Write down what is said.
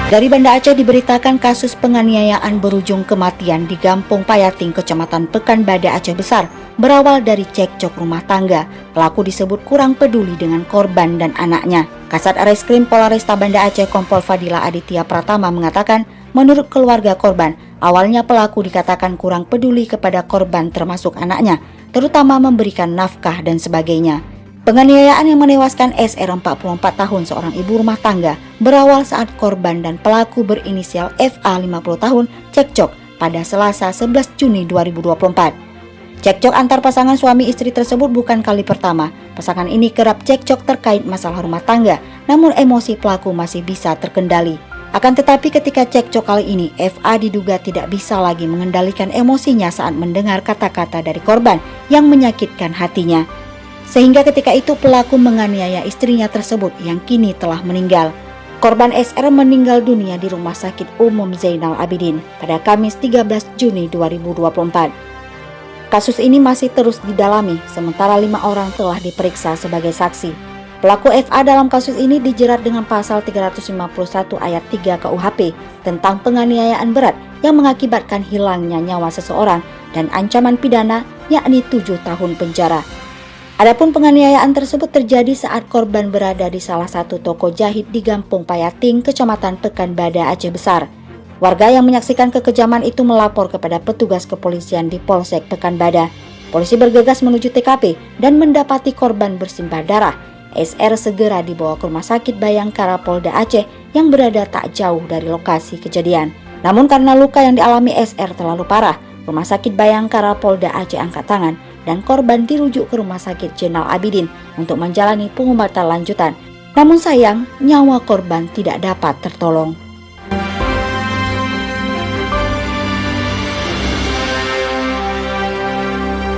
Dari Banda Aceh diberitakan kasus penganiayaan berujung kematian di Gampong Payating, Kecamatan Pekanbadak, Aceh Besar, berawal dari cekcok rumah tangga. Pelaku disebut kurang peduli dengan korban dan anaknya. Kasat Reskrim Polresta Banda Aceh Kompol Fadila Aditya Pratama mengatakan, menurut keluarga korban, awalnya pelaku dikatakan kurang peduli kepada korban termasuk anaknya, terutama memberikan nafkah dan sebagainya. Penganiayaan yang menewaskan SR 44 tahun seorang ibu rumah tangga berawal saat korban dan pelaku berinisial FA 50 tahun cekcok pada Selasa 11 Juni 2024. Cekcok antar pasangan suami istri tersebut bukan kali pertama. Pasangan ini kerap cekcok terkait masalah rumah tangga, namun emosi pelaku masih bisa terkendali. Akan tetapi ketika cekcok kali ini, FA diduga tidak bisa lagi mengendalikan emosinya saat mendengar kata-kata dari korban yang menyakitkan hatinya. Sehingga ketika itu pelaku menganiaya istrinya tersebut yang kini telah meninggal. Korban SR meninggal dunia di Rumah Sakit Umum Zainal Abidin pada Kamis 13 Juni 2024. Kasus ini masih terus didalami, sementara 5 orang telah diperiksa sebagai saksi. Pelaku FA dalam kasus ini dijerat dengan pasal 351 ayat 3 KUHP tentang penganiayaan berat yang mengakibatkan hilangnya nyawa seseorang dan ancaman pidana yakni 7 tahun penjara. Adapun penganiayaan tersebut terjadi saat korban berada di salah satu toko jahit di Gampong Payating, Kecamatan Pekanbadak, Aceh Besar. Warga yang menyaksikan kekejaman itu melapor kepada petugas kepolisian di Polsek Pekanbadak. Polisi bergegas menuju TKP dan mendapati korban bersimbah darah. SR segera dibawa ke Rumah Sakit Bayangkara Polda Aceh yang berada tak jauh dari lokasi kejadian. Namun karena luka yang dialami SR terlalu parah, Rumah Sakit Bayangkara Polda Aceh angkat tangan dan korban dirujuk ke Rumah Sakit Zainal Abidin untuk menjalani pengobatan lanjutan. Namun sayang, nyawa korban tidak dapat tertolong.